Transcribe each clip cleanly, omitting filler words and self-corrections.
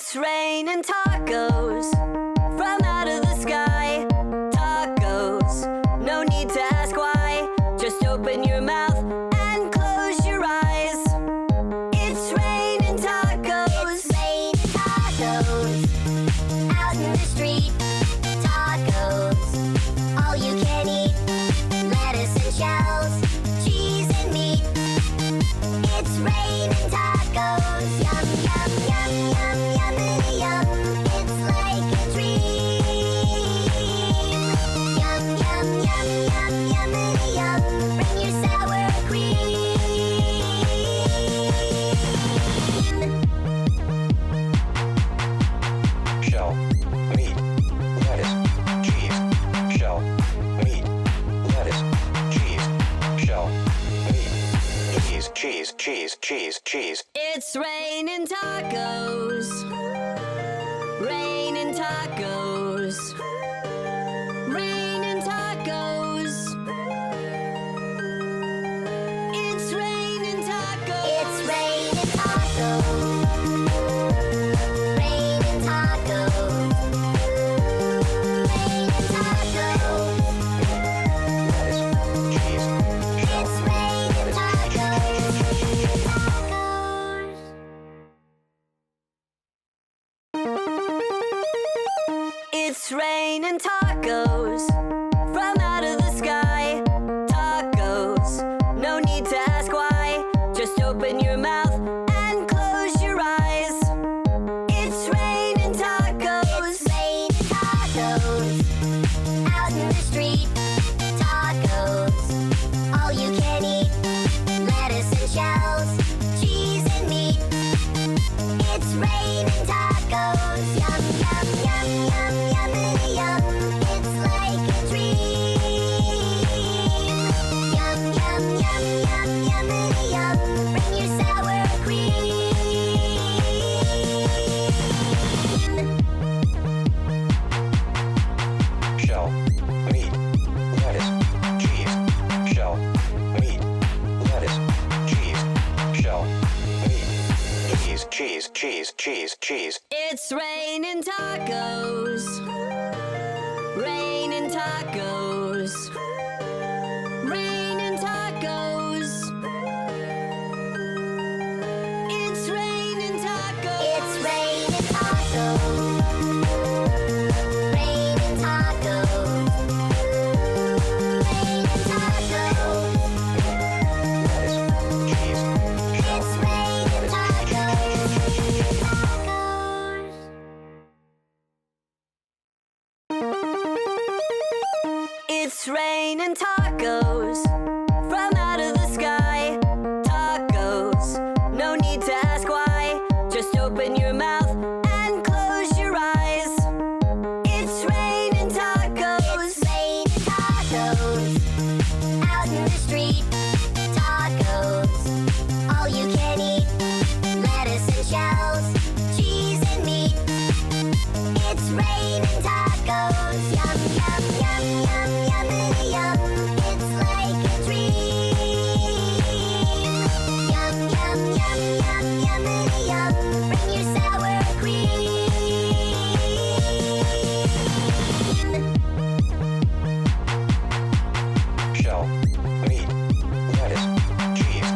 It's raining tacos from out of the sky. Tacos, no need to ask why. Just open your mouth and close your eyes. It's raining tacos. It's raining tacos out in the street. Tacos, all you can eat. Lettuce and shells, cheese and meat. It's raining tacos. Yum, yum, yum, yum, yummity yum. It's like a dream. Yum, yum, yum, yum, yummity yum. Bring your sour cream. Shell, meat, lettuce, cheese. Shell, meat, lettuce, cheese. Shell, meat, cheese, cheese, cheese, cheese. It's raining tacos. Raining tacos. Raining tacos. It's raining tacos. It's raining tacos. Raining tacos. Raining tacos. Lettuce, cheese. It's raining tacos. Tacos. It's raining tacos from out of the sky. Tacos, no need to ask why. Just open your mouth and close your eyes. It's raining tacos. It's raining tacos out in the street. Tacos, all you can eat. Lettuce and shells, cheese and meat. It's raining tacos. Yum, yum, yum, yum, yummity yum. It's like a dream. Yum, yum, yum, yum, yummity yum. Bring your sour cream. Shell, meat, lettuce, cheese. Shell, meat, lettuce, cheese. Shell, meat, cheese, cheese, cheese, cheese. It's raining tacos. Raining tacos. Raining tacos. It's raining tacos. It's raining tacos. Raining tacos. Raining tacos. Lettuce, cheese. It's raining tacos. Tacos. It's raining tacos from out of the sky. Tacos, no need to ask why. Just open your mouth and close your eyes. It's raining tacos. It's raining tacos out in the street. Tacos, all you can eat. Lettuce and shells, cheese and meat. It's raining tacos. Yum, yum, yum, yum, yummity yum. It's like a dream. Yum, yum, yum, yum, yummity yum. Bring your sour cream. Shell, meat, lettuce, cheese.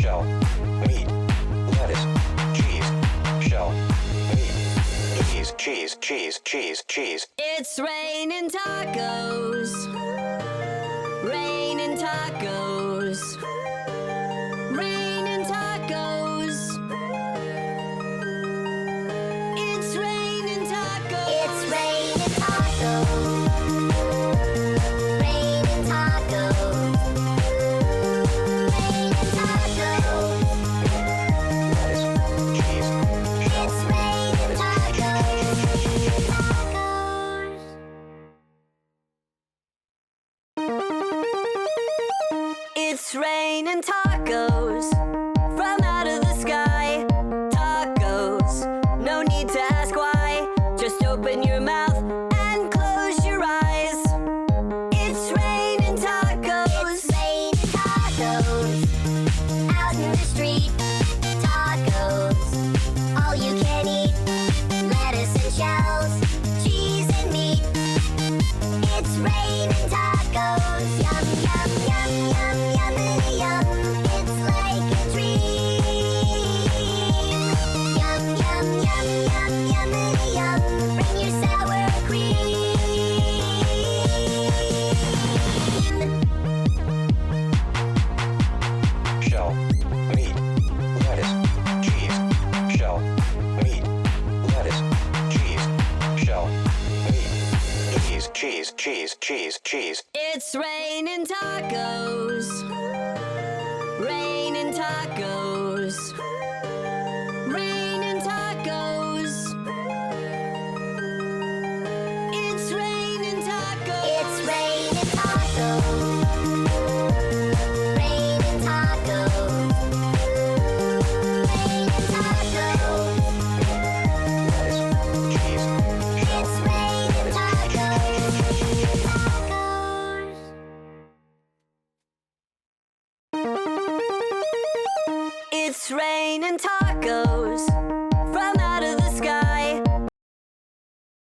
Shell, meat, lettuce, cheese. Shell, meat, cheese, cheese, cheese, cheese. It's raining tacos. Raining tacos. Raining tacos. It's raining tacos. It's raining tacos. Raining tacos. Raining tacos. Lettuce, cheese. It's raining tacos. Tacos. It's raining tacos from out of the sky. Tacos, no need to ask why. Just open your mouth and close your cheese, cheese, cheese. It's raining tacos. Raining tacos. Raining tacos. It's raining tacos. It's raining tacos. Raining tacos. Raining tacos. Lettuce, cheese, shell, It's raining tacos. Tacos. It's raining tacos.